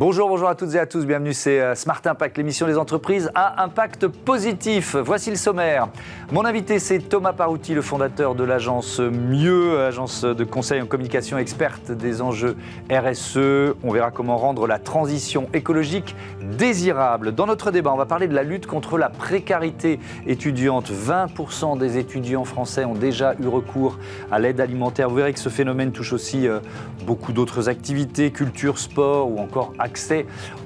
Bonjour à toutes et à tous, bienvenue, c'est Smart Impact, l'émission des entreprises à impact positif. Voici le sommaire. Mon invité, c'est Thomas Parouti, le fondateur de l'agence Mieux, agence de conseil en communication experte des enjeux RSE. On verra comment rendre la transition écologique désirable. Dans notre débat, on va parler de la lutte contre la précarité étudiante. 20% des étudiants français ont déjà eu recours à l'aide alimentaire. Vous verrez que ce phénomène touche aussi beaucoup d'autres activités, culture, sport ou encore accès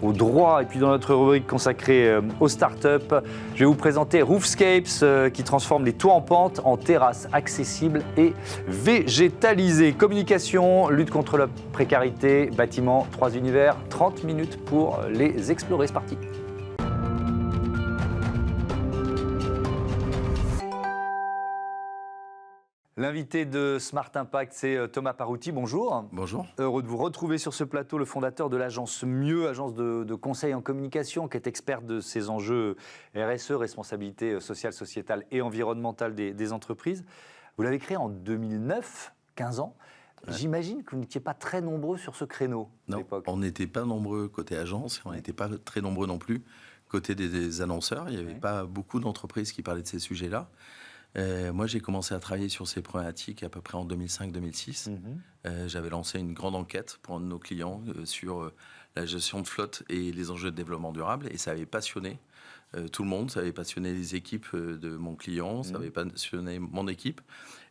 aux droits. Et puis dans notre rubrique consacrée aux startups, je vais vous présenter Roofscapes qui transforme les toits en pente en terrasses accessibles et végétalisées. Communication, lutte contre la précarité, bâtiment, 3 univers, 30 minutes pour les explorer. C'est parti. L'invité de Smart Impact, c'est Thomas Parouti. Bonjour. Bonjour. Heureux de vous retrouver sur ce plateau, le fondateur de l'agence Mieux, agence de conseil en communication, qui est experte de ces enjeux RSE, responsabilité sociale, sociétale et environnementale des entreprises. Vous l'avez créé en 2009, 15 ans. Ouais. J'imagine que vous n'étiez pas très nombreux sur ce créneau à l'époque. On n'était pas nombreux côté agence, et on n'était pas très nombreux non plus côté des annonceurs. Il n'y avait pas beaucoup d'entreprises qui parlaient de ces sujets-là. Moi, j'ai commencé à travailler sur ces problématiques à peu près en 2005-2006. J'avais lancé une grande enquête pour un de nos clients sur la gestion de flotte et les enjeux de développement durable. Et ça avait passionné tout le monde. Ça avait passionné les équipes de mon client. Ça avait passionné mon équipe.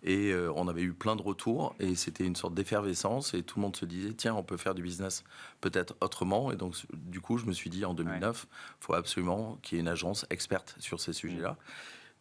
Et on avait eu plein de retours. Et c'était une sorte d'effervescence. Et tout le monde se disait, tiens, on peut faire du business peut-être autrement. Et donc, du coup, je me suis dit, en 2009, il faut absolument qu'il y ait une agence experte sur ces sujets-là.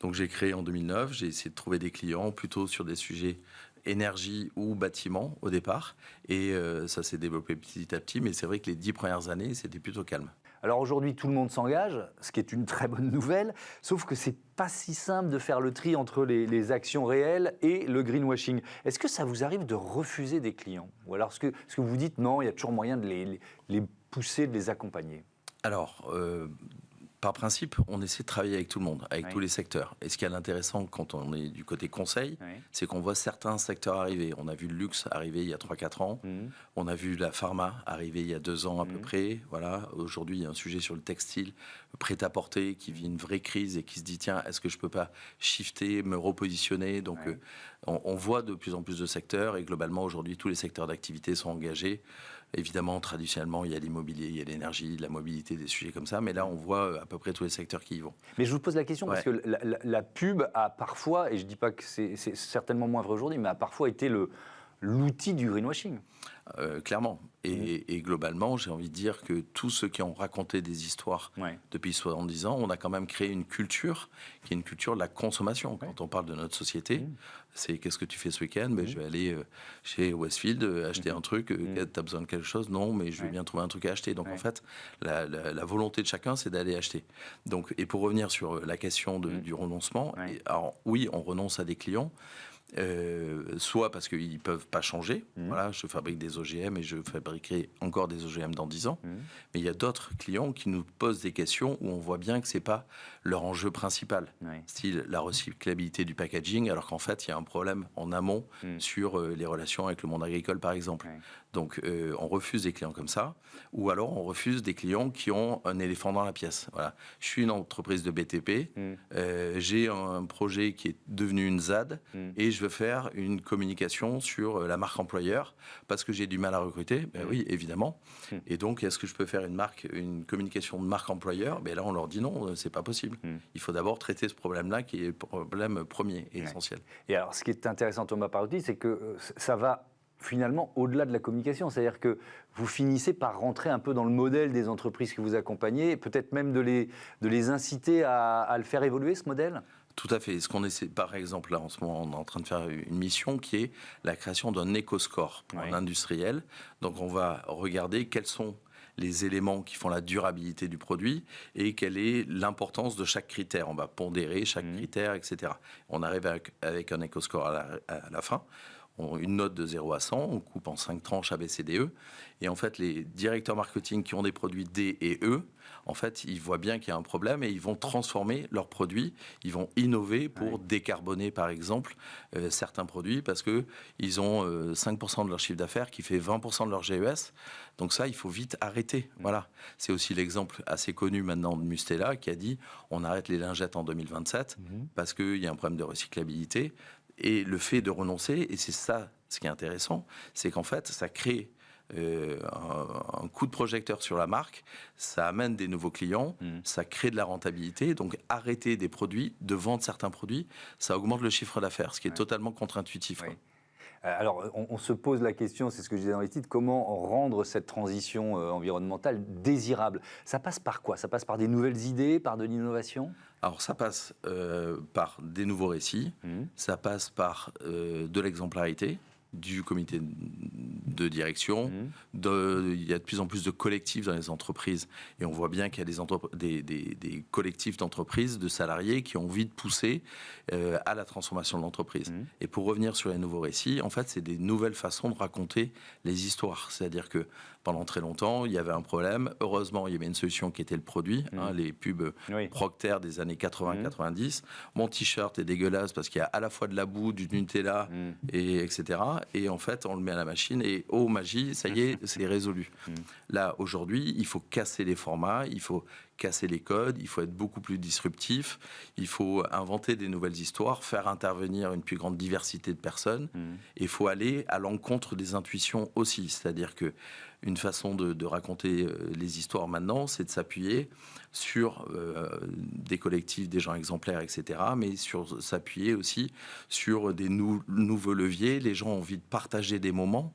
Donc j'ai créé en 2009, j'ai essayé de trouver des clients plutôt sur des sujets énergie ou bâtiment au départ. Et ça s'est développé petit à petit, mais c'est vrai que les 10 premières années, c'était plutôt calme. Alors aujourd'hui, tout le monde s'engage, ce qui est une très bonne nouvelle, sauf que c'est pas si simple de faire le tri entre les actions réelles et le greenwashing. Est-ce que ça vous arrive de refuser des clients? Ou alors est-ce que vous vous dites non, il y a toujours moyen de les pousser, de les accompagner? Alors, par principe, on essaie de travailler avec tout le monde, avec tous les secteurs. Et ce qui est intéressant quand on est du côté conseil, c'est qu'on voit certains secteurs arriver. On a vu le luxe arriver il y a 3-4 ans. On a vu la pharma arriver il y a 2 ans à peu près. Voilà. Aujourd'hui, il y a un sujet sur le textile, le prêt-à-porter, qui vit une vraie crise et qui se dit, tiens, est-ce que je ne peux pas shifter, me repositionner? Donc, on voit de plus en plus de secteurs. Et globalement, aujourd'hui, tous les secteurs d'activité sont engagés. Évidemment, traditionnellement, il y a l'immobilier, il y a l'énergie, la mobilité, des sujets comme ça. Mais là, on voit à peu près tous les secteurs qui y vont. Mais je vous pose la question parce que la pub a parfois, et je ne dis pas que c'est certainement moins vrai aujourd'hui, mais a parfois été l'outil du greenwashing. Clairement. Et globalement, j'ai envie de dire que tous ceux qui ont raconté des histoires depuis 70 ans, on a quand même créé une culture qui est une culture de la consommation. Quand on parle de notre société, c'est qu'est-ce que tu fais ce week-end? Je vais aller chez Westfield acheter un truc. Tu as besoin de quelque chose? Non, mais je vais bien trouver un truc à acheter. Donc en fait, la volonté de chacun, c'est d'aller acheter. Donc, et pour revenir sur la question du renoncement, alors oui, on renonce à des clients. Soit parce qu'ils ne peuvent pas changer. Voilà, je fabrique des OGM et je fabriquerai encore des OGM dans 10 ans. Mais il y a d'autres clients qui nous posent des questions où on voit bien que ce n'est pas leur enjeu principal. Style la recyclabilité du packaging, alors qu'en fait, il y a un problème en amont sur les relations avec le monde agricole, par exemple. Donc, on refuse des clients comme ça. Ou alors, on refuse des clients qui ont un éléphant dans la pièce. Voilà. Je suis une entreprise de BTP. J'ai un projet qui est devenu une ZAD. Et je veux faire une communication sur la marque employeur parce que j'ai du mal à recruter. Ben oui, évidemment. Et donc, est-ce que je peux faire une communication de marque employeur? Ben là, on leur dit non, c'est pas possible. Il faut d'abord traiter ce problème-là qui est le problème premier et essentiel. Et alors, ce qui est intéressant, Thomas Parouti, c'est que ça va finalement au-delà de la communication. C'est-à-dire que vous finissez par rentrer un peu dans le modèle des entreprises que vous accompagnez et peut-être même de les inciter à le faire évoluer, ce modèle? Tout à fait. Ce qu'on essaie, par exemple, là, en ce moment, on est en train de faire une mission qui est la création d'un éco-score pour un industriel. Donc, on va regarder quels sont les éléments qui font la durabilité du produit et quelle est l'importance de chaque critère. On va pondérer chaque critère, etc. On arrive avec un éco-score à la fin. ont une note de 0 à 100, on coupe en 5 tranches A, B, C, D, E. Et en fait, les directeurs marketing qui ont des produits D et E, en fait, ils voient bien qu'il y a un problème et ils vont transformer leurs produits. Ils vont innover pour décarboner, par exemple, certains produits parce qu'ils ont 5% de leur chiffre d'affaires qui fait 20% de leur GES. Donc ça, il faut vite arrêter. Voilà. C'est aussi l'exemple assez connu maintenant de Mustela qui a dit on arrête les lingettes en 2027 parce qu'il y a un problème de recyclabilité. Et le fait de renoncer, et c'est ça ce qui est intéressant, c'est qu'en fait, ça crée un coup de projecteur sur la marque, ça amène des nouveaux clients, ça crée de la rentabilité. Donc arrêter des produits, de vendre certains produits, ça augmente le chiffre d'affaires, ce qui est totalement contre-intuitif. Oui. Alors, on se pose la question, c'est ce que je disais dans les titres, comment rendre cette transition environnementale désirable? Ça passe par quoi? Ça passe par des nouvelles idées, par de l'innovation? Alors ça passe par des nouveaux récits, ça passe par de l'exemplarité du comité de direction. Il y a de plus en plus de collectifs dans les entreprises et on voit bien qu'il y a des collectifs d'entreprises, de salariés qui ont envie de pousser à la transformation de l'entreprise. Et pour revenir sur les nouveaux récits, en fait, c'est des nouvelles façons de raconter les histoires. C'est-à-dire que pendant très longtemps, il y avait un problème. Heureusement, il y avait une solution qui était le produit, les pubs Procter des années 80-90. Mon t-shirt est dégueulasse parce qu'il y a à la fois de la boue, du Nutella, et etc. Et en fait, on le met à la machine et oh magie, ça y est, c'est résolu. Là, aujourd'hui, il faut casser les formats, il faut casser les codes, il faut être beaucoup plus disruptif, il faut inventer des nouvelles histoires, faire intervenir une plus grande diversité de personnes, et il faut aller à l'encontre des intuitions aussi. C'est-à-dire que une façon de raconter les histoires maintenant, c'est de s'appuyer sur des collectifs, des gens exemplaires, etc., mais sur s'appuyer aussi sur des nouveaux leviers. Les gens ont envie de partager des moments.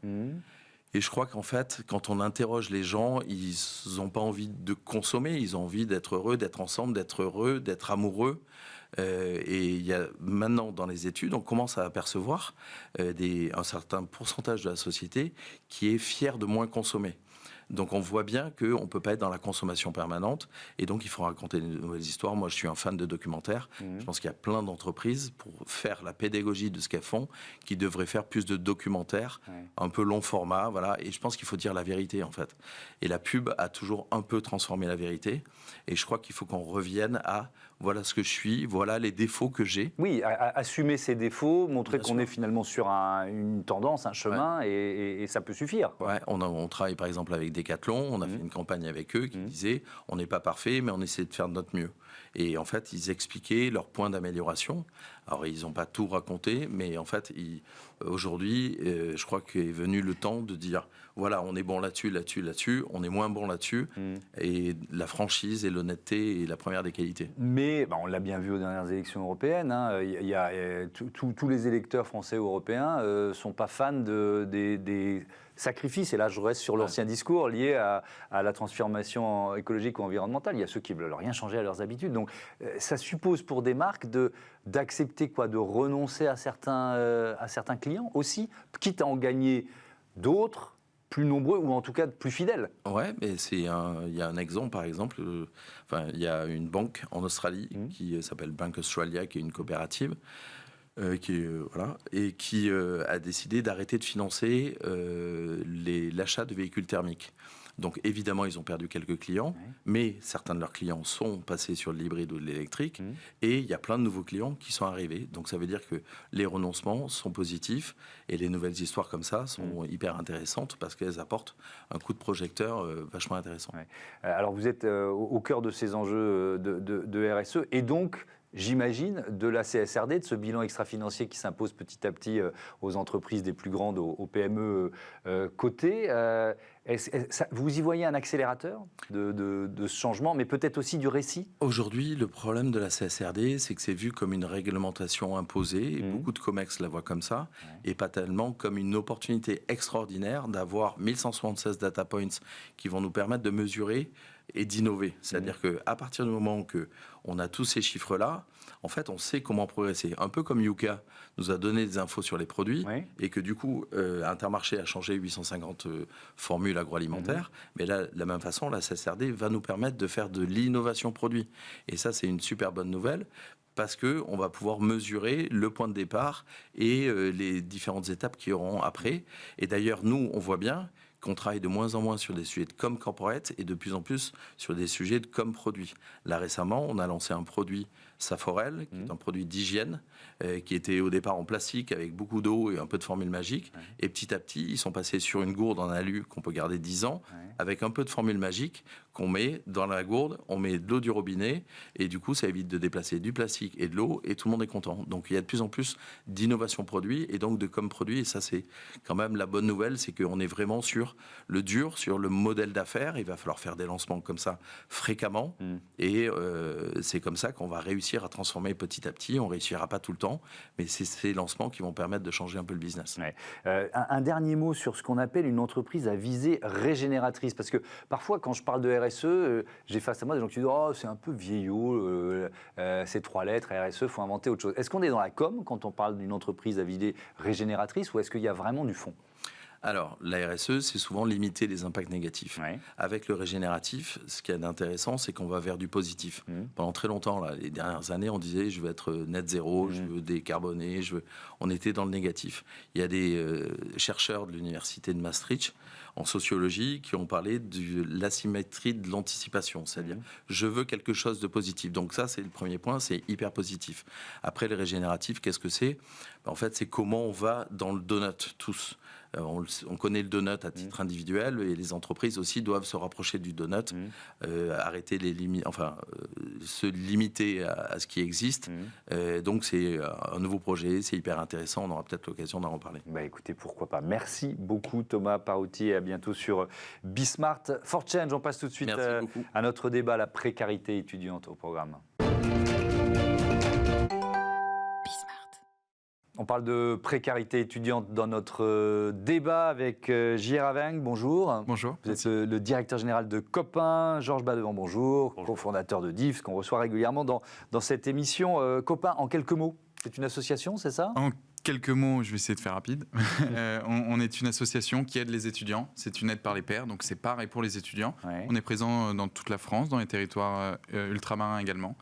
Et je crois qu'en fait, quand on interroge les gens, ils n'ont pas envie de consommer, ils ont envie d'être heureux, d'être ensemble, d'être heureux, d'être amoureux. Et il y a maintenant dans les études, on commence à apercevoir un certain pourcentage de la société qui est fier de moins consommer. Donc on voit bien qu'on ne peut pas être dans la consommation permanente et donc il faut raconter de nouvelles histoires. Moi je suis un fan de documentaires. Je pense qu'il y a plein d'entreprises pour faire la pédagogie de ce qu'elles font qui devraient faire plus de documentaires, un peu long format. Voilà. Et je pense qu'il faut dire la vérité en fait. Et la pub a toujours un peu transformé la vérité. Et je crois qu'il faut qu'on revienne à voilà ce que je suis, voilà les défauts que j'ai. Oui, assumer ses défauts, montrer qu'on est finalement sur une tendance, un chemin, et ça peut suffire. Ouais, on travaille par exemple avec Decathlon, on a fait une campagne avec eux qui disait on n'est pas parfait, mais on essaie de faire de notre mieux. Et en fait, ils expliquaient leurs points d'amélioration. Alors, ils n'ont pas tout raconté, mais en fait, aujourd'hui, je crois qu'est venu le temps de dire voilà, on est bon là-dessus, là-dessus, là-dessus, on est moins bon là-dessus. Et la franchise et l'honnêteté est la première des qualités. Mais on l'a bien vu aux dernières élections européennes, tous les électeurs français ou européens ne sont pas fans des sacrifices, et là je reste sur l'ancien discours lié à la transformation écologique ou environnementale. Il y a ceux qui ne veulent rien changer à leurs habitudes. Donc ça suppose pour des marques d'accepter de renoncer à certains clients aussi, quitte à en gagner d'autres, plus nombreux ou en tout cas plus fidèles. Ouais, mais il y a un exemple, par exemple, il y a une banque en Australie qui s'appelle Bank Australia, qui est une coopérative, qui a décidé d'arrêter de financer l'achat de véhicules thermiques. Donc évidemment, ils ont perdu quelques clients, mais certains de leurs clients sont passés sur l'hybride ou l'électrique, et il y a plein de nouveaux clients qui sont arrivés. Donc ça veut dire que les renoncements sont positifs, et les nouvelles histoires comme ça sont hyper intéressantes parce qu'elles apportent un coup de projecteur vachement intéressant. Ouais. Alors vous êtes au cœur de ces enjeux de RSE, et donc j'imagine, de la CSRD, de ce bilan extra-financier qui s'impose petit à petit aux entreprises des plus grandes, aux PME cotées. Vous y voyez un accélérateur de ce changement, mais peut-être aussi du récit? Aujourd'hui, le problème de la CSRD, c'est que c'est vu comme une réglementation imposée, et beaucoup de COMEX la voient comme ça, et pas tellement comme une opportunité extraordinaire d'avoir 1176 data points qui vont nous permettre de mesurer et d'innover. C'est-à-dire qu'à partir du moment qu'on a tous ces chiffres-là, en fait, on sait comment progresser. Un peu comme Yuka nous a donné des infos sur les produits, et que du coup, Intermarché a changé 850 formules agroalimentaires, mais là, de la même façon, la CSRD va nous permettre de faire de l'innovation produit. Et ça, c'est une super bonne nouvelle, parce qu'on va pouvoir mesurer le point de départ et les différentes étapes qui auront après. Et d'ailleurs, nous, on voit bien qu'on travaille de moins en moins sur des sujets de com corporate et de plus en plus sur des sujets de com produit. Là, récemment, on a lancé un produit Saforel, qui est un produit d'hygiène, qui était au départ en plastique avec beaucoup d'eau et un peu de formule magique. Et petit à petit, ils sont passés sur une gourde en alu qu'on peut garder 10 ans, avec un peu de formule magique qu'on met dans la gourde, on met de l'eau du robinet, et du coup, ça évite de déplacer du plastique et de l'eau, et tout le monde est content. Donc, il y a de plus en plus d'innovation produit, et donc de com produit, et ça, c'est quand même la bonne nouvelle, c'est qu'on est vraiment sur le dur, sur le modèle d'affaires. Il va falloir faire des lancements comme ça fréquemment, et c'est comme ça qu'on va réussir à transformer petit à petit. On ne réussira pas tout le temps, mais c'est ces lancements qui vont permettre de changer un peu le business. Ouais. Un dernier mot sur ce qu'on appelle une entreprise à visée régénératrice, parce que parfois quand je parle de RSE, j'ai face à moi des gens qui disent « Oh, c'est un peu vieillot, ces 3 lettres, RSE, il faut inventer autre chose ». Est-ce qu'on est dans la com quand on parle d'une entreprise à visée régénératrice, ou est-ce qu'il y a vraiment du fond ? Alors, la RSE, c'est souvent limiter les impacts négatifs. Ouais. Avec le régénératif, ce qui est intéressant, c'est qu'on va vers du positif. Pendant très longtemps, là, les dernières années, on disait je veux être net zéro, je veux décarboner, on était dans le négatif. Il y a des chercheurs de l'université de Maastricht en sociologie qui ont parlé de l'asymétrie de l'anticipation, c'est-à-dire je veux quelque chose de positif. Donc ça, c'est le premier point, c'est hyper positif. Après, le régénératif, qu'est-ce que c'est ? En fait, c'est comment on va dans le donut tous. On connaît le donut à titre individuel, et les entreprises aussi doivent se rapprocher du donut, arrêter les limites, enfin se limiter à ce qui existe. Donc c'est un nouveau projet, c'est hyper intéressant, on aura peut-être l'occasion d'en reparler. Bah écoutez, pourquoi pas. Merci beaucoup Thomas Parouti, et à bientôt sur Bismart for Change. On passe tout de suite à notre débat, la précarité étudiante au programme. On parle de précarité étudiante dans notre débat avec J.R. Aveng, bonjour. Bonjour. Vous êtes le directeur général de Copain. Georges Badevant, bonjour. Cofondateur de DIFS, qu'on reçoit régulièrement dans cette émission. Copain, en quelques mots, c'est une association, c'est ça ? En quelques mots, je vais essayer de faire rapide. On est une association qui aide les étudiants. C'est une aide par les pairs, donc c'est par et pour les étudiants. Ouais. On est présent dans toute la France, dans les territoires ultramarins également.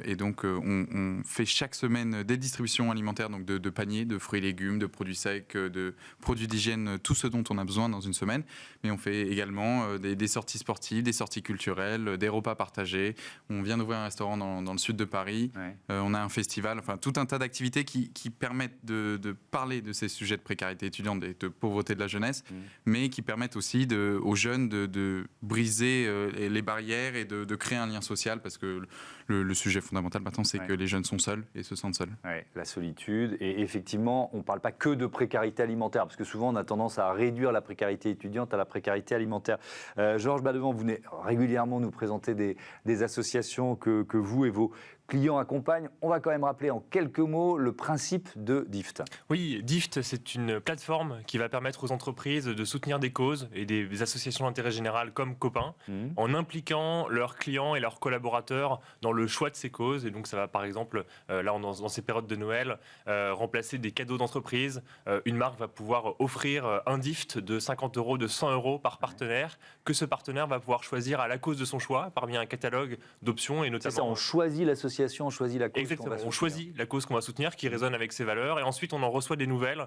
Et donc, on fait chaque semaine des distributions alimentaires, donc de paniers, de fruits et légumes, de produits secs, de produits d'hygiène, tout ce dont on a besoin dans une semaine. Mais on fait également des sorties sportives, des sorties culturelles, des repas partagés. On vient d'ouvrir un restaurant dans le sud de Paris. Ouais. On a un festival, enfin tout un tas d'activités qui permettent de parler de ces sujets de précarité étudiante et de pauvreté de la jeunesse, mais qui permettent aussi aux jeunes de briser les barrières et de créer un lien social, parce que le sujet fondamental maintenant, c'est que les jeunes sont seuls et se sentent seuls. Ouais, la solitude, et effectivement, on ne parle pas que de précarité alimentaire, parce que souvent on a tendance à réduire la précarité étudiante à la précarité alimentaire. Georges Badevant, vous venez régulièrement nous présenter des associations que vous et vos clients accompagnent. On va quand même rappeler en quelques mots le principe de DIFT. Oui, DIFT, c'est une plateforme qui va permettre aux entreprises de soutenir des causes et des associations d'intérêt général comme Copain, en impliquant leurs clients et leurs collaborateurs dans le choix de ces causes. Et donc ça va par exemple, là dans ces périodes de Noël, remplacer des cadeaux d'entreprise. Une marque va pouvoir offrir un DIFT de 50 €, de 100 € par partenaire, que ce partenaire va pouvoir choisir à la cause de son choix, parmi un catalogue d'options, et notamment... C'est ça, on choisit l'association, on choisit la cause. Exactement, on choisit la cause qu'on va soutenir, qui résonne avec ses valeurs, et ensuite on en reçoit des nouvelles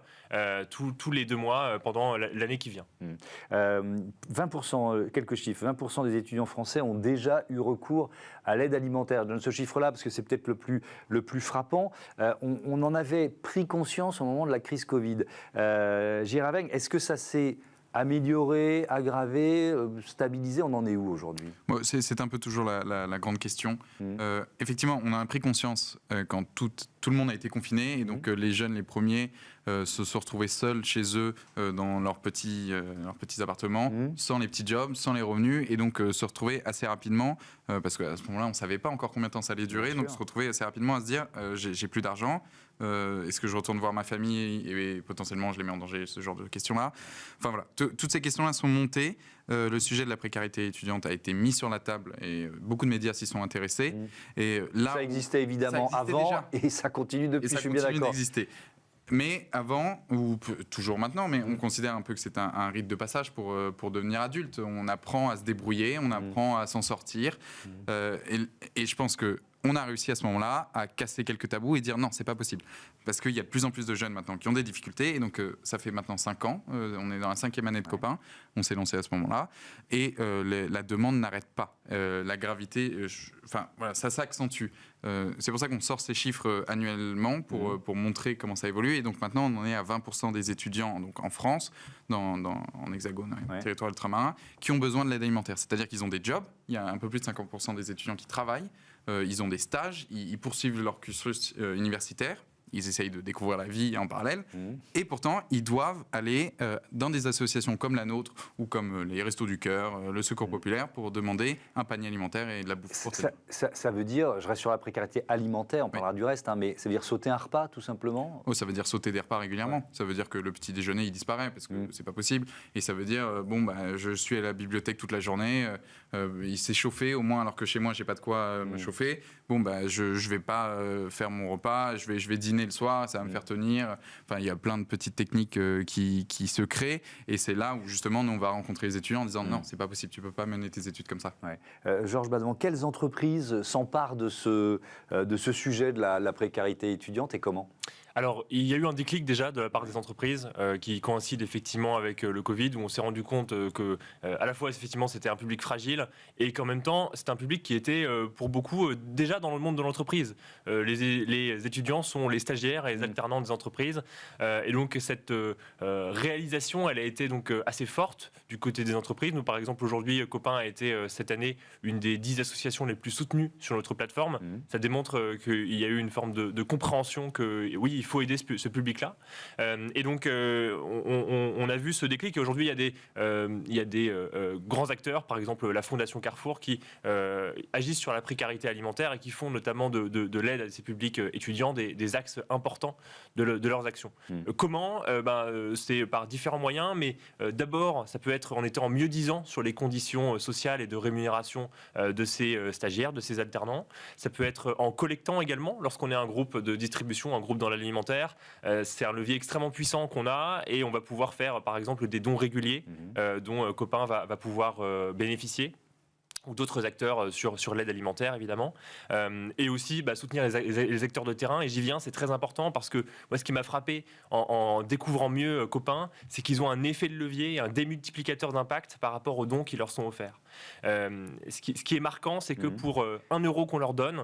tous les 2 mois pendant l'année qui vient. 20%, quelques chiffres, 20% des étudiants français ont déjà eu recours à l'aide alimentaire. Je donne ce chiffre-là parce que c'est peut-être le plus frappant. On en avait pris conscience au moment de la crise Covid. J.R. Aveng, est-ce que ça s'est amélioré, aggravé, stabilisé? On en est où aujourd'hui? Bon, c'est un peu toujours la grande question. Effectivement, on a pris conscience quand tout le monde a été confiné, et donc les jeunes, les premiers, se sont retrouvés seuls chez eux dans leurs petits appartements, sans les petits jobs, sans les revenus, et donc se retrouver assez rapidement, parce qu'à ce moment-là, on ne savait pas encore combien de temps ça allait durer, donc se retrouver assez rapidement à se dire j'ai plus d'argent, est-ce que je retourne voir ma famille et potentiellement je les mets en danger, ce genre de questions-là. Enfin voilà, toutes ces questions-là sont montées. Le sujet de la précarité étudiante a été mis sur la table et beaucoup de médias s'y sont intéressés. Et là, ça existait évidemment avant déjà. Et ça continue depuis, je suis bien d'accord. Mais avant, ou toujours maintenant, mais on considère un peu que c'est un rite de passage pour devenir adulte. On apprend à se débrouiller, on apprend à s'en sortir. Et je pense que on a réussi à ce moment-là à casser quelques tabous et dire non, c'est pas possible. Parce qu'il y a de plus en plus de jeunes maintenant qui ont des difficultés. Et donc, ça fait maintenant 5 ans. On est dans la 5e année de Copain. On s'est lancé à ce moment-là. Et la demande n'arrête pas. La gravité, voilà, ça s'accentue. C'est pour ça qu'on sort ces chiffres annuellement pour montrer comment ça évolue. Et donc, maintenant, on en est à 20% des étudiants donc, en France, en hexagone, territoire ultramarin, qui ont besoin de l'aide alimentaire. C'est-à-dire qu'ils ont des jobs. Il y a un peu plus de 50% des étudiants qui travaillent. Ils ont des stages, ils poursuivent leur cursus universitaire, ils essayent de découvrir la vie en parallèle, et pourtant, ils doivent aller dans des associations comme la nôtre, ou comme les Restos du Cœur, le Secours Populaire, pour demander un panier alimentaire et de la bouffe pour ça veut dire, je reste sur la précarité alimentaire, on parlera du reste, mais ça veut dire sauter un repas, tout simplement? Ça veut dire sauter des repas régulièrement. Ça veut dire que le petit déjeuner, il disparaît, parce que c'est pas possible. Et ça veut dire, je suis à la bibliothèque toute la journée, il s'est chauffé, au moins, alors que chez moi, j'ai pas de quoi me chauffer. Je vais pas faire mon repas, je vais dîner le soir, ça va me faire tenir. Enfin, il y a plein de petites techniques qui se créent, et c'est là où justement nous on va rencontrer les étudiants en disant non, c'est pas possible, tu peux pas mener tes études comme ça. Georges Badevant, quelles entreprises s'emparent de ce sujet de la précarité étudiante et comment? Alors, il y a eu un déclic déjà de la part des entreprises qui coïncide effectivement avec le Covid, où on s'est rendu compte que à la fois effectivement c'était un public fragile et qu'en même temps c'est un public qui était pour beaucoup déjà dans le monde de l'entreprise. Les étudiants sont les stagiaires et les alternants des entreprises, et donc cette réalisation, elle a été donc assez forte du côté des entreprises. Nous, par exemple, aujourd'hui, Copain a été cette année une des 10 associations les plus soutenues sur notre plateforme. Ça démontre qu'il y a eu une forme de compréhension que oui, il faut aider ce public-là. Et donc, on a vu ce déclic. Et aujourd'hui, il y a des grands acteurs, par exemple la Fondation Carrefour, qui agissent sur la précarité alimentaire et qui font notamment de l'aide à ces publics étudiants des axes importants de leurs actions. Comment? C'est par différents moyens, mais d'abord, ça peut être en étant mieux disant sur les conditions sociales et de rémunération de ces stagiaires, de ces alternants. Ça peut être en collectant également, lorsqu'on est un groupe de distribution, un groupe dans l'alimentaire. C'est un levier extrêmement puissant qu'on a, et on va pouvoir faire, par exemple, des dons réguliers dont Copain va pouvoir bénéficier, ou d'autres acteurs sur l'aide alimentaire, évidemment. Et aussi soutenir les acteurs de terrain. Et j'y viens, c'est très important, parce que moi, ce qui m'a frappé en découvrant mieux Copain, c'est qu'ils ont un effet de levier, un démultiplicateur d'impact par rapport aux dons qui leur sont offerts. Ce qui est marquant, c'est que pour 1 euro qu'on leur donne,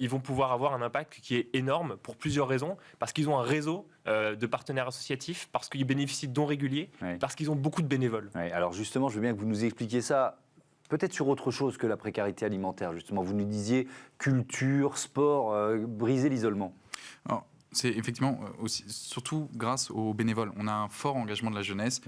ils vont pouvoir avoir un impact qui est énorme pour plusieurs raisons. Parce qu'ils ont un réseau de partenaires associatifs, parce qu'ils bénéficient de dons réguliers, parce qu'ils ont beaucoup de bénévoles. Alors justement, je veux bien que vous nous expliquiez ça. Peut-être sur autre chose que la précarité alimentaire, justement. Vous nous disiez culture, sport, briser l'isolement. C'est effectivement aussi, surtout grâce aux bénévoles. On a un fort engagement de la jeunesse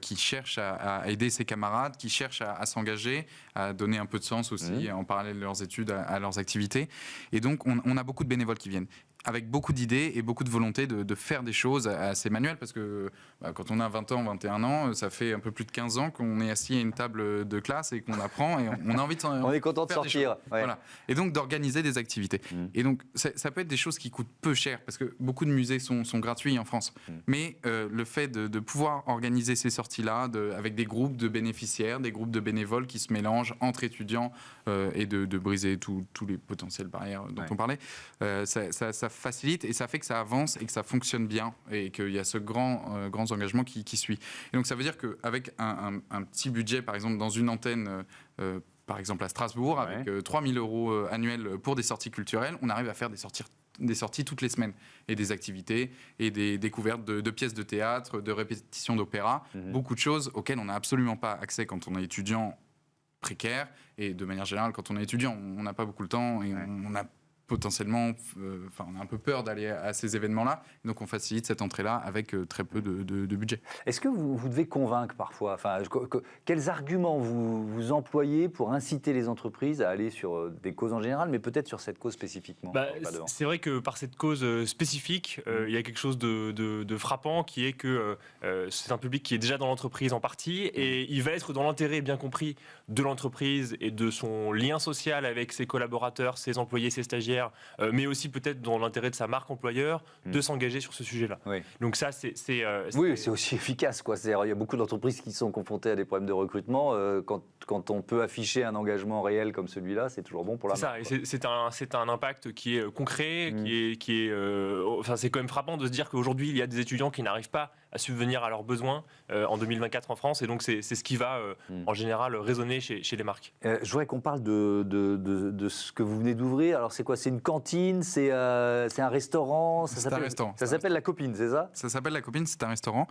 qui cherche à aider ses camarades, qui cherche à s'engager, à donner un peu de sens aussi, en parallèle de leurs études, à leurs activités. Et donc, on a beaucoup de bénévoles qui viennent, avec beaucoup d'idées et beaucoup de volonté de faire des choses assez manuelles, parce que quand on a 20 ans, 21 ans, ça fait un peu plus de 15 ans qu'on est assis à une table de classe et qu'on apprend, et on a envie de on est content de sortir. Voilà. Et donc d'organiser des activités. Et donc ça peut être des choses qui coûtent peu cher, parce que beaucoup de musées sont gratuits en France. Mais le fait de pouvoir organiser ces sorties-là avec des groupes de bénéficiaires, des groupes de bénévoles qui se mélangent entre étudiants, et de briser tous les potentielles barrières dont on parlait, ça facilite, et ça fait que ça avance et que ça fonctionne bien, et qu'il y a ce grand engagement qui suit. Et donc ça veut dire qu'avec un petit budget, par exemple dans une antenne, par exemple à Strasbourg, avec 3 000 € annuels pour des sorties culturelles, on arrive à faire des sorties toutes les semaines, et des activités et des découvertes de pièces de théâtre, de répétitions d'opéra, beaucoup de choses auxquelles on n'a absolument pas accès quand on est étudiant précaire, et de manière générale quand on est étudiant, on n'a pas beaucoup le temps, et on a potentiellement, on a un peu peur d'aller à ces événements-là, donc on facilite cette entrée-là avec très peu de budget. Est-ce que vous devez convaincre parfois, quels arguments vous employez pour inciter les entreprises à aller sur des causes en général, mais peut-être sur cette cause spécifiquement? C'est vrai que par cette cause spécifique, il y a quelque chose de frappant, qui est que c'est un public qui est déjà dans l'entreprise en partie, et il va être dans l'intérêt bien compris de l'entreprise et de son lien social avec ses collaborateurs, ses employés, ses stagiaires, particulière, mais aussi peut-être dans l'intérêt de sa marque employeur, de s'engager sur ce sujet-là. Oui. Donc ça, Oui, c'est aussi efficace, quoi. Il y a beaucoup d'entreprises qui sont confrontées à des problèmes de recrutement. Quand on peut afficher un engagement réel comme celui-là, c'est toujours bon pour la marque. C'est un impact qui est concret, enfin, c'est quand même frappant de se dire qu'aujourd'hui, il y a des étudiants qui n'arrivent pas à subvenir à leurs besoins en 2024 en France, et donc c'est ce qui va en général résonner chez les marques. Je voudrais qu'on parle de ce que vous venez d'ouvrir. Alors c'est quoi? C'est une cantine? C'est un restaurant? C'est un restaurant. Ça s'appelle La Copine, c'est ça? Ça s'appelle La Copine, c'est un restaurant.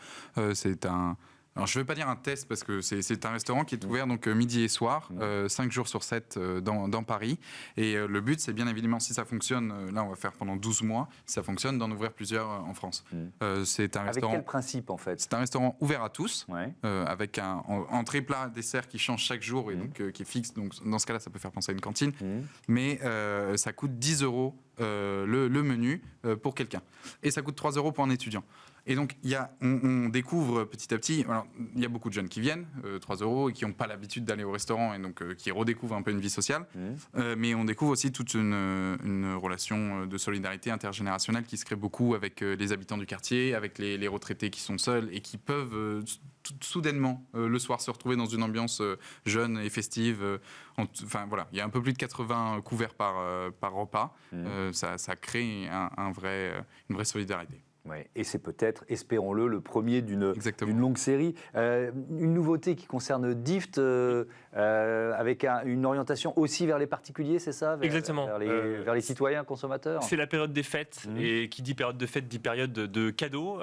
Alors, je ne vais pas dire un test parce que c'est un restaurant qui est ouvert donc midi et soir, 5 jours sur 7 dans Paris. Et le but, c'est bien évidemment, si ça fonctionne, là on va faire pendant 12 mois, si ça fonctionne, d'en ouvrir plusieurs en France. C'est un restaurant. Avec quel principe en fait? C'est un restaurant ouvert à tous, avec un entrée, plat, dessert qui change chaque jour et donc qui est fixe. Donc dans ce cas-là, ça peut faire penser à une cantine. Mais ça coûte 10 € le menu pour quelqu'un. Et ça coûte 3 € pour un étudiant. Et donc, on découvre petit à petit, alors, il y a beaucoup de jeunes qui viennent, 3 € et qui n'ont pas l'habitude d'aller au restaurant et donc qui redécouvrent un peu une vie sociale. Mais on découvre aussi toute une relation de solidarité intergénérationnelle qui se crée beaucoup avec les habitants du quartier, avec les retraités qui sont seuls et qui peuvent soudainement le soir se retrouver dans une ambiance jeune et festive. Enfin voilà, il y a un peu plus de 80 couverts par repas. Ça crée une vraie solidarité. Ouais, et c'est peut-être, espérons-le, le premier d'une longue série. Une nouveauté qui concerne Dift, avec une orientation aussi vers les particuliers, c'est ça? Exactement. Vers les citoyens consommateurs? C'est la période des fêtes, et qui dit période de fêtes dit période de cadeaux.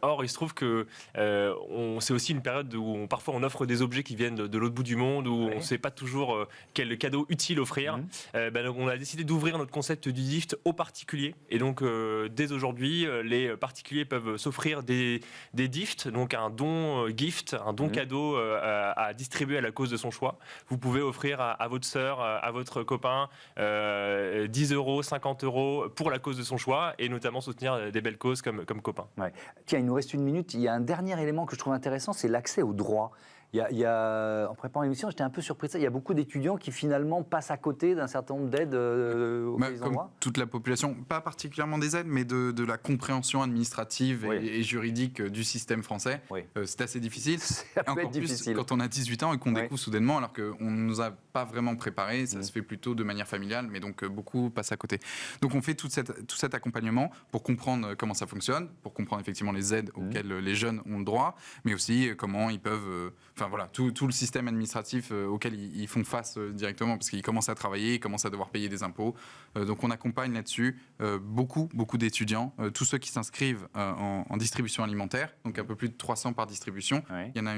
Or, il se trouve que c'est aussi une période où parfois on offre des objets qui viennent de l'autre bout du monde, où on ne sait pas toujours quel cadeau utile offrir. Donc on a décidé d'ouvrir notre concept du Dift aux particuliers. Et donc, dès aujourd'hui, les particuliers peuvent s'offrir des gifts, donc un don gift, un don cadeau à distribuer à la cause de son choix. Vous pouvez offrir à votre sœur, à votre copain 10 €, 50 € pour la cause de son choix, et notamment soutenir des belles causes comme copain. Ouais. Tiens, il nous reste une minute. Il y a un dernier élément que je trouve intéressant, c'est l'accès aux droits. En préparant l'émission, j'étais un peu surpris de ça. Il y a beaucoup d'étudiants qui finalement passent à côté d'un certain nombre d'aides auxquelles ils ont droit. Toute la population, pas particulièrement des aides, mais de la compréhension administrative et juridique du système français. C'est assez difficile. Ça peut être difficile. Quand on a 18 ans et qu'on découvre soudainement, alors qu'on ne nous a pas vraiment préparé, ça se fait plutôt de manière familiale, mais donc beaucoup passent à côté. Donc on fait tout cet accompagnement pour comprendre comment ça fonctionne, pour comprendre effectivement les aides auxquelles les jeunes ont le droit, mais aussi comment ils peuvent... Enfin voilà, tout le système administratif auquel ils font face directement, parce qu'ils commencent à travailler, ils commencent à devoir payer des impôts. Donc on accompagne là-dessus beaucoup d'étudiants, tous ceux qui s'inscrivent en distribution alimentaire, donc un peu plus de 300 par distribution. Il y en a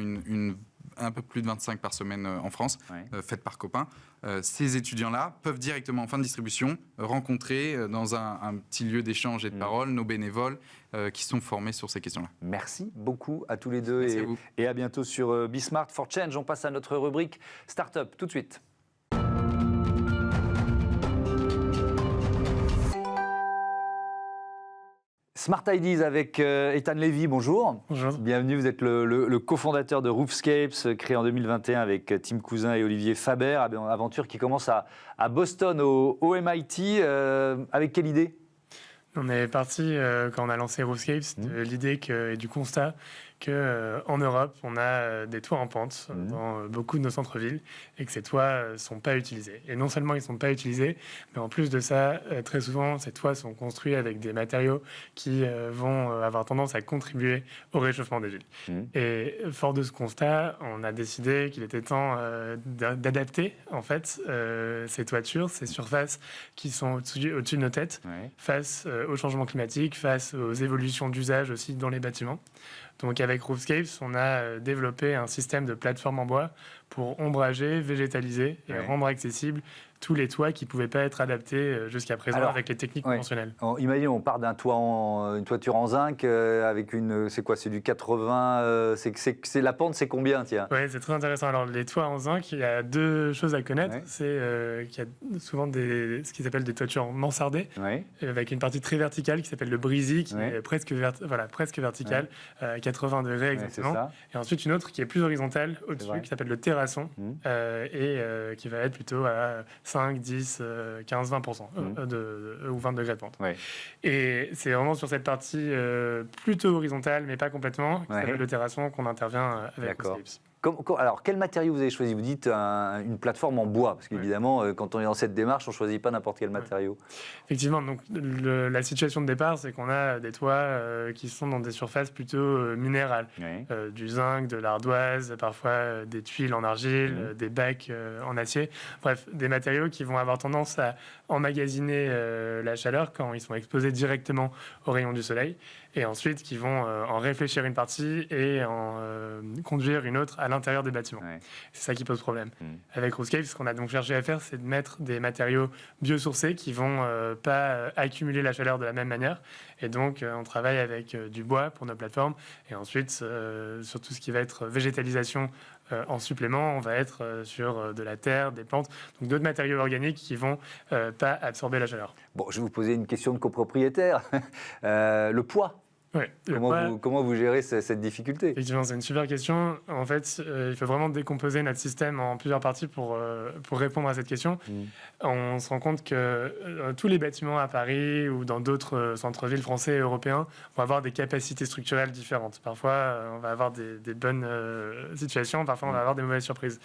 un peu plus de 25 par semaine en France, faites par copains. Ces étudiants-là peuvent directement en fin de distribution rencontrer dans un petit lieu d'échange et de parole nos bénévoles qui sont formés sur ces questions-là. Merci beaucoup à tous les deux et à bientôt sur Bismart for Change. On passe à notre rubrique Startup tout de suite. Smart Ideas avec Ethan Levy, bonjour. Bonjour. Bienvenue, vous êtes le cofondateur de Roofscapes, créé en 2021 avec Tim Cousin et Olivier Faber, aventure qui commence à Boston, au MIT. Avec quelle idée? On est parti, quand on a lancé Roofscapes, de l'idée et du constat qu'en Europe, on a des toits en pente dans beaucoup de nos centres-villes et que ces toits ne sont pas utilisés. Et non seulement ils ne sont pas utilisés, mais en plus de ça, très souvent, ces toits sont construits avec des matériaux qui vont avoir tendance à contribuer au réchauffement des villes. Et fort de ce constat, on a décidé qu'il était temps d'adapter en fait ces toitures, ces surfaces qui sont au-dessus de nos têtes, face au changement climatique, face aux évolutions d'usage aussi dans les bâtiments. Donc avec Roofscapes, on a développé un système de plateforme en bois pour ombrager, végétaliser et rendre accessibles tous les toits qui ne pouvaient pas être adaptés jusqu'à présent avec les techniques conventionnelles. Imaginez, on part d'un toit une toiture en zinc avec c'est quoi? C'est du 80. C'est la pente, c'est combien, tiens? Oui, c'est très intéressant. Alors les toits en zinc, il y a deux choses à connaître. C'est qu'il y a souvent ce qu'ils appellent des toitures mansardées, avec une partie très verticale qui s'appelle le brisy, qui est presque verticale, 80 degrés exactement. Et ensuite une autre qui est plus horizontale au-dessus, qui s'appelle le terrasson, et qui va être plutôt à 5, 10, 15, 20% ou 20 degrés de pente. Ouais. Et c'est vraiment sur cette partie plutôt horizontale, mais pas complètement, qui s'appelle le terrassement, qu'on intervient avec Roofscapes. Alors, quel matériau vous avez choisi? Vous dites une plateforme en bois, parce qu'évidemment, quand on est dans cette démarche, on ne choisit pas n'importe quel matériau. Effectivement, donc la situation de départ, c'est qu'on a des toits qui sont dans des surfaces plutôt minérales. Du zinc, de l'ardoise, parfois des tuiles en argile, des bacs en acier. Bref, des matériaux qui vont avoir tendance à emmagasiner la chaleur quand ils sont exposés directement aux rayons du soleil, et ensuite qui vont en réfléchir une partie et en conduire une autre à l'intérieur des bâtiments. C'est ça qui pose problème. Avec Roofscapes, ce qu'on a donc cherché à faire, c'est de mettre des matériaux biosourcés qui vont pas accumuler la chaleur de la même manière. Et donc, on travaille avec du bois pour nos plateformes. Et ensuite, sur tout ce qui va être végétalisation en supplément, on va être sur de la terre, des plantes, donc d'autres matériaux organiques qui vont pas absorber la chaleur. Bon, je vais vous poser une question de copropriétaire. Le poids. Ouais, comment vous gérez cette difficulté? Effectivement, c'est une super question. En fait, il faut vraiment décomposer notre système en plusieurs parties pour répondre à cette question. On se rend compte que tous les bâtiments à Paris ou dans d'autres centres-villes français et européens vont avoir des capacités structurelles différentes. Parfois, on va avoir des bonnes situations, parfois on va avoir des mauvaises surprises.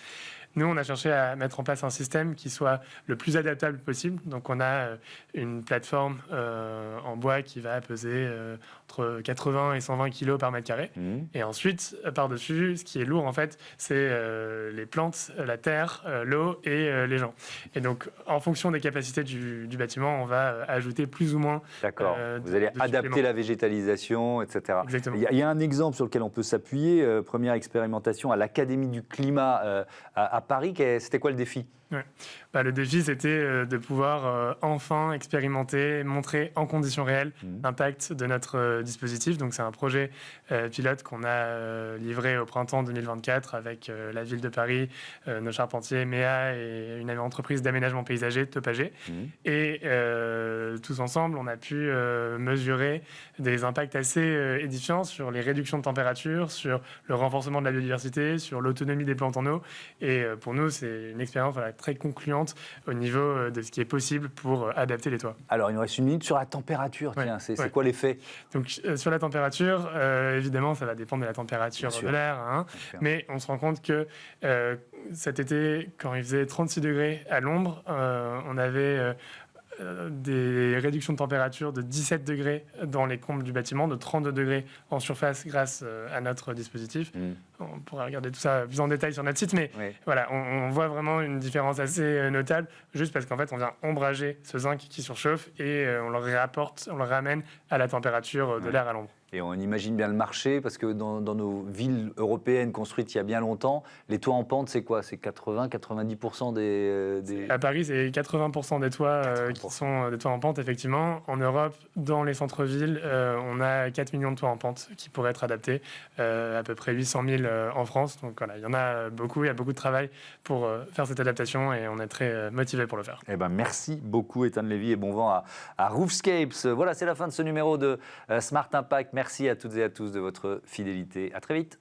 Nous, on a cherché à mettre en place un système qui soit le plus adaptable possible. Donc, on a une plateforme en bois qui va peser entre 80 et 120 kg par mètre carré. Et ensuite, par-dessus, ce qui est lourd, en fait, c'est les plantes, la terre, l'eau et les gens. Et donc, en fonction des capacités du bâtiment, on va ajouter plus ou moins. D'accord. Vous allez adapter la végétalisation, etc. Exactement. Il y a un exemple sur lequel on peut s'appuyer. Première expérimentation à l'Académie du climat à Paris. C'était quoi le défi? Le défi, c'était de pouvoir enfin expérimenter, montrer en conditions réelles l'impact de notre dispositif. Donc, c'est un projet pilote qu'on a livré au printemps 2024 avec la ville de Paris, nos charpentiers, MEA et une entreprise d'aménagement paysager, Topagé. Et tous ensemble, on a pu mesurer des impacts assez édifiants sur les réductions de température, sur le renforcement de la biodiversité, sur l'autonomie des plantes en eau. Et pour nous, c'est une expérience très concluante au niveau de ce qui est possible pour adapter les toits. Alors, il nous reste une minute sur la température. Tiens, c'est quoi l'effet? Donc, sur la température, évidemment, ça va dépendre de la température de l'air. Mais on se rend compte que cet été, quand il faisait 36 degrés à l'ombre, on avait des réductions de température de 17 degrés dans les combles du bâtiment, de 32 degrés en surface grâce à notre dispositif. On pourra regarder tout ça plus en détail sur notre site, mais voilà, on voit vraiment une différence assez notable, juste parce qu'en fait, on vient ombrager ce zinc qui surchauffe et on le ramène à la température de l'air à l'ombre. Et on imagine bien le marché, parce que dans nos villes européennes construites il y a bien longtemps, les toits en pente, c'est quoi? C'est 80-90% des... À Paris, c'est 80% des toits qui sont des toits en pente, effectivement. En Europe, dans les centres-villes, on a 4 millions de toits en pente qui pourraient être adaptés, à peu près 800 000 en France. Donc voilà, il y en a beaucoup, il y a beaucoup de travail pour faire cette adaptation et on est très motivés pour le faire. Merci beaucoup, Ethan Lévy, et bon vent à Roofscapes. Voilà, c'est la fin de ce numéro de Smart Impact. Merci à toutes et à tous de votre fidélité. À très vite.